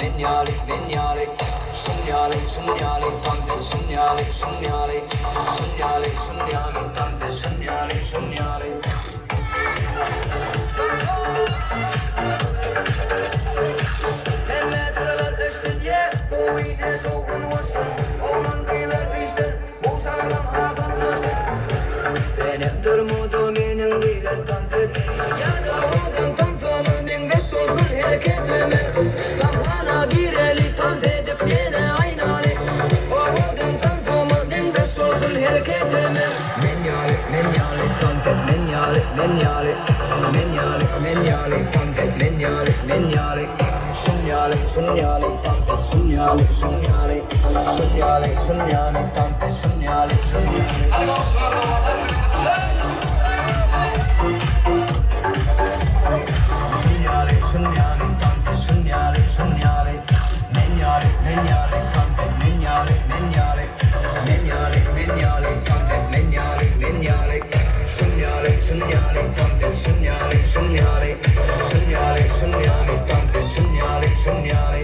menyale, menyale, senyale, senyale, tante senyale, senyale, senyale, senyale, tante senyale, senyale. Hemen sıralar öçtün ye, bu iyice soğukun hoştun. Oğlan kıyılar işten, bu sağlam hakan hoştun. Benim durmudu benim bilet tante. Ya da odan tantamı menge solsun hareketimi. Kamhana gireli tante edip yine aynali. Odan tantamı menge solsun hareketimi. Menyale, menyale, tante, menyale, menyale. Menyale, menyale, tante, menyale, menyale. Senyale, senyale, tante, senyale, senyale. Senyale, senyale, tante, senyale, senyale. Senyale, senyale, tante, senyale, senyale. Menyale, menyale, tante, menyale, menyale. Menyale, menyale, tante, menyale, menyale. Senyale, senyale, tante, senyale, senyale. Senyale, senyale, tante, senyale, senyale.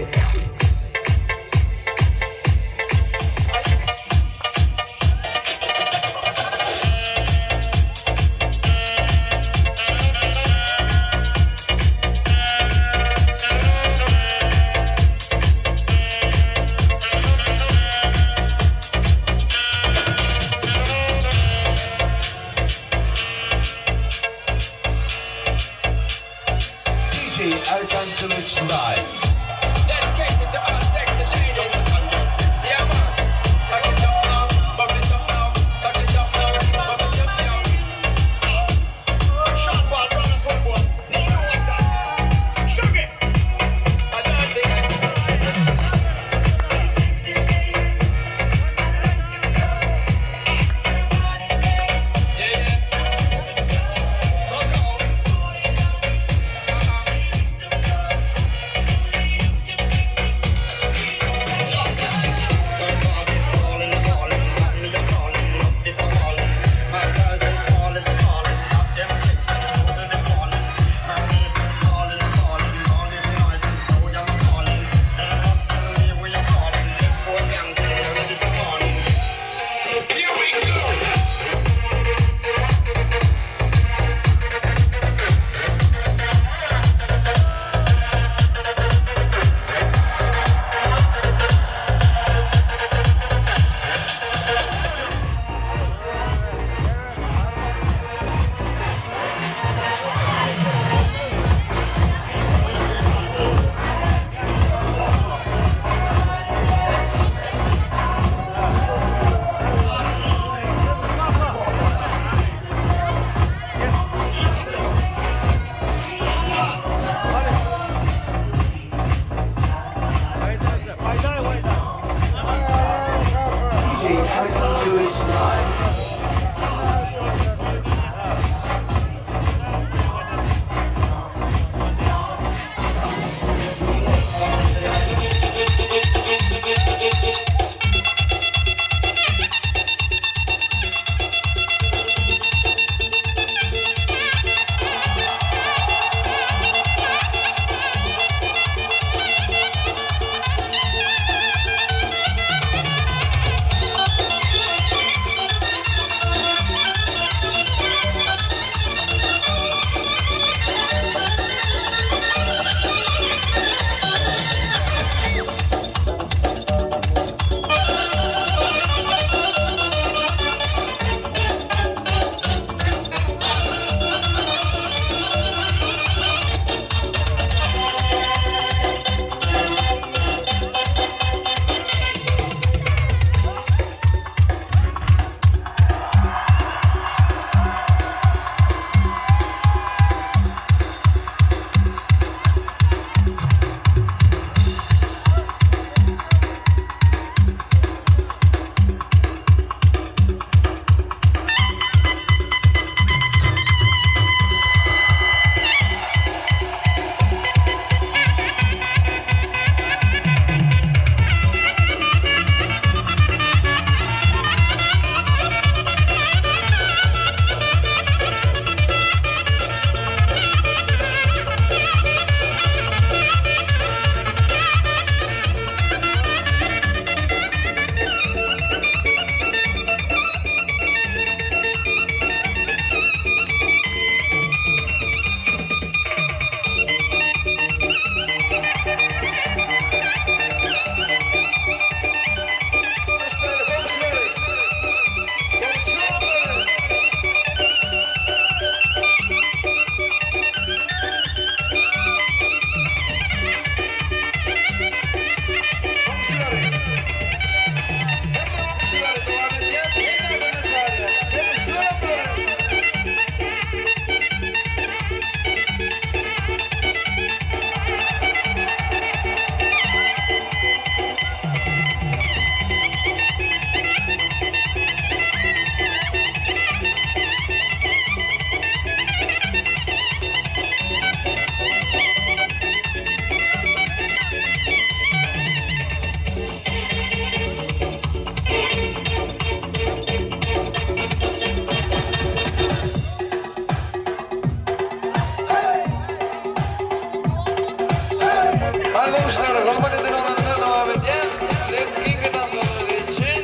Rahmet edin olanlar devam edeyim. Renkli damlaları için.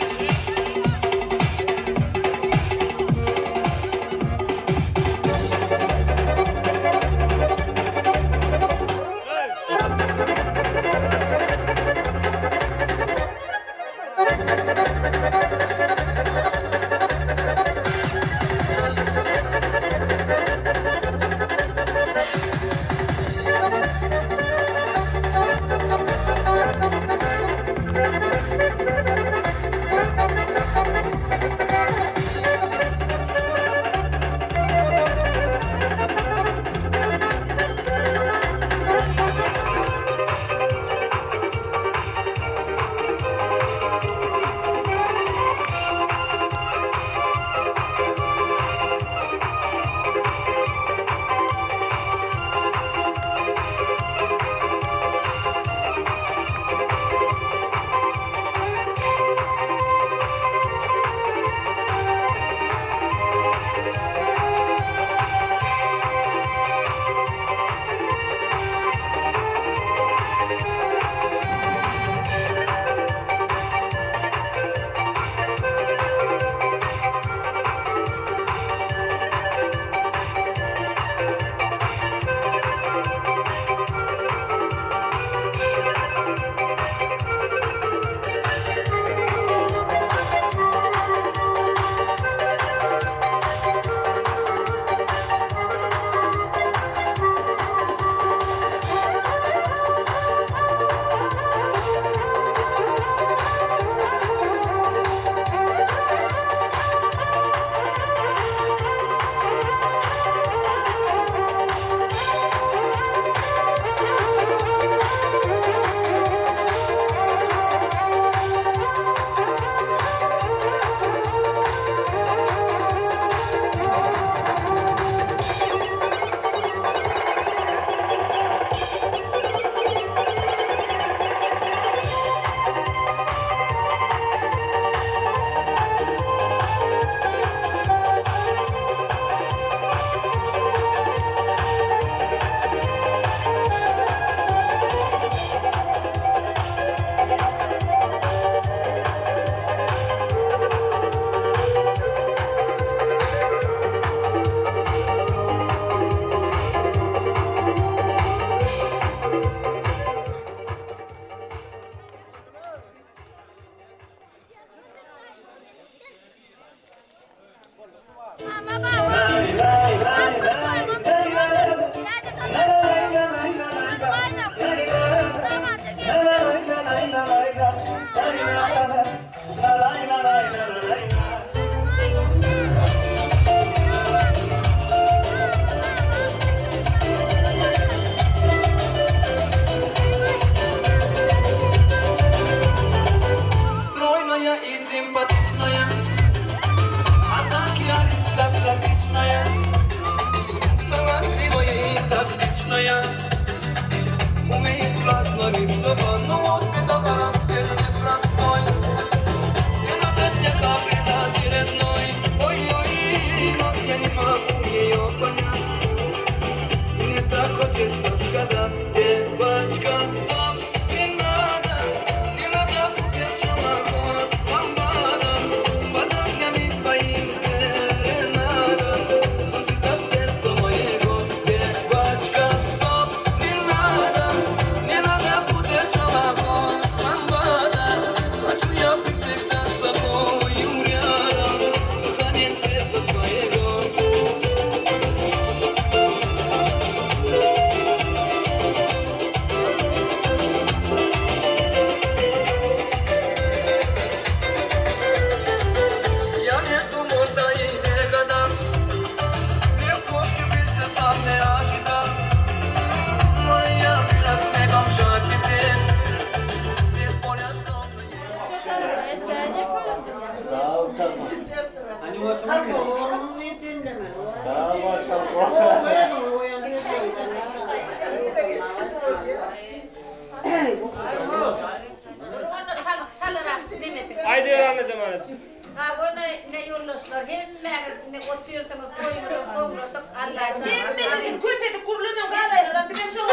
Haydi anneciğim anneciğim. Ha o ne yollaşlar hem magazinde oturuyorsunuz koymadan kovladık Allah'ım. Sen mi dedin köpedi kurulunun kalayla bir de çok.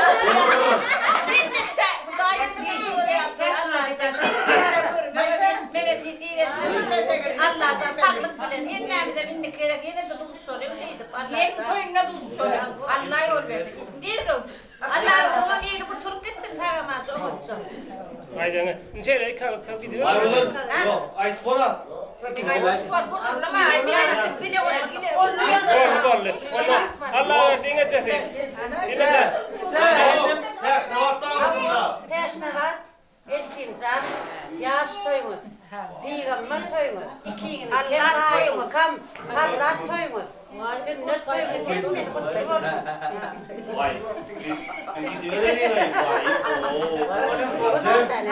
Ben ne şey bu da Allah'tan taklık bilen. Hemmemize bindik gerek. Yine de duruş oluyor. Şeydi. Yeni toyuna duruş soruyor. Allah yol verdi. Değil o. Allah'ın ona yeni bu tur gitsin. Tamam olsun. Aydanı. Neçeyle kal gidiyor. Ay oğlum. Yok. Ay bora. Bir ay boş var. Boş ama. Bir de onu Bolum. Allah verdiğine çetin. Dinle. Ters navatta ağzında. Teşnerat, elçin zat, yaş toyumuz, peygamber toyumuz, ikinin kemal toyumuz, kam, hadrat toyumuz, sünnet toyumuz, hepsini kutluyoruz. Vay. Gidiyor nereye vay? Oo. O zaten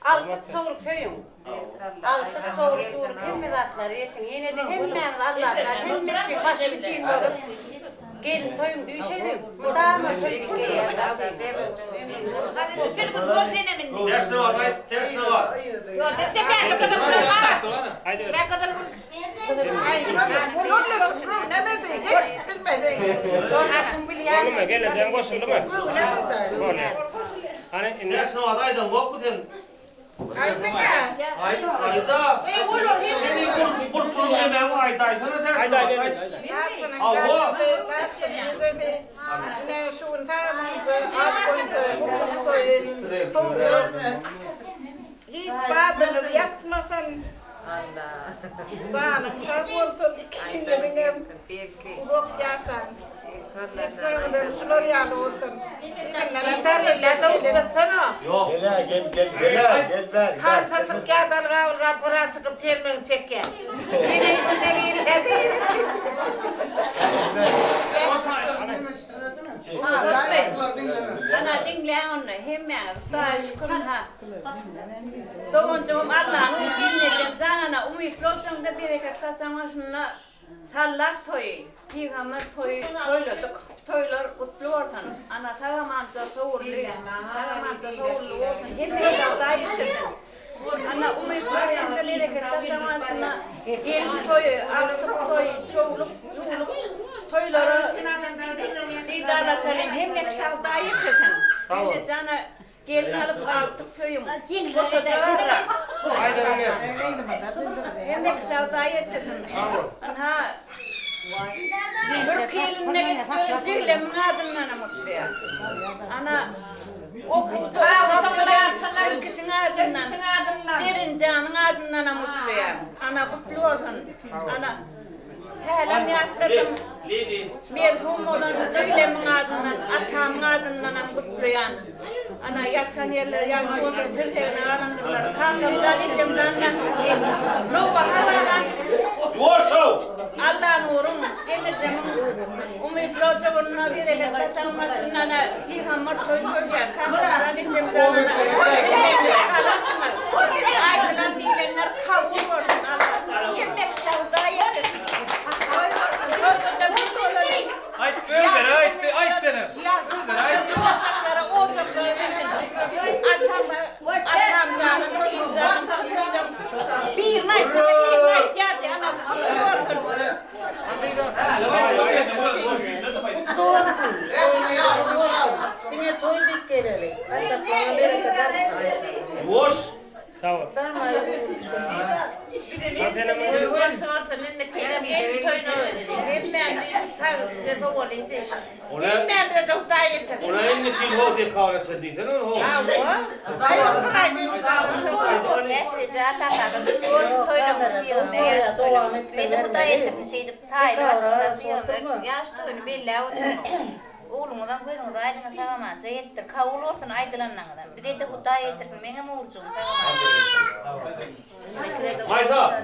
Altı çoğuruk köyüm. Altı çoğuruk çoğuruk hemmizatları yetin. Yine de hemmemiz Allah'tan hemmesi başı bütün olur. Gelin toyum düşerim. Dağıma toyum geliyor. Şimdi bu zor denemin. Ters navat. Ters navat. Yok de ben kadar durma. Haydi. Ben kadar Yorluyorsun kız, ne medin? Hiç bilmedin. Zorlaşın bilyen. Bolum geleceğim koşun değil mi? Bolum. Hani Ters navat aydan kop mu sen? Ayda. Ayda. Beni kurtulun yemeğim ayda. Ayda ters Haydi navat. haydi. Allah. Ne şun tamamızı, koyun, hiç badılır yapmasan. Canım, kazolsun dikinlerine bok yersen. Lütfen şunlar yağlı olsun. Yok. Gel ver. Har taçıp gelden kavga para çıkıp telmen çekke. Yine içine girdi. Ana dinle onu hemen dahi ha. Doğum Allah'ın dinleyeceğim zanana umut olsan da bereket kazanmasına sallak toyu, peygamber toyu toylar kutlu olsun. Ana sağamanca soğurlu, sağamanca soğurlu olsun. Hemen dahi ettirdim. Ana umut olsan da bereket kazanmasına gelin toyu, artık toyu, çoğuluk, toyları idare senin hemen sağda ettirdim. Şimdi cana gelin alıp aldık toyum. Haydi öyle. Hemen sağda ettirdim. Ana bir gelinle gözüyle mağdından mutluya. Ana okulda ülkesinin adından, derin canın adından mutluya. Ana kutlu olsun. Ana helan yakladım. Merhum olan söylemin adından, atamın adından mutluyan. Ana yaktan yerler, yaktan Türkiye'nin arandılar. Kankamdan, içimden, Nova haladan. Allah'ın uğrun, geleceğim. Umutlu olacağına bir eve kaçanmasından Peygamber söylüyor. Kankamdan, içimden, aydınlar diyenler kavuşur. Yemek sevda yedir. Ay öyle ay denem. Bir nay geldi ana. Yine toy dikkereli. Boş. Sağ ol. Ona en kil ho diye kavrası değil. Ne o? Ben size atakada toyuna diyorum. Yaş toyuna. Beni burada yetirdim şeydir. Hayır başında diyorum. Yaş toyunu belli olsun. Oğlumdan koyduğumda aydına tamamen yettir. Kavul olsun aydılanlardan. Bir de huda yetirdim. Benim oğlum. Hayda.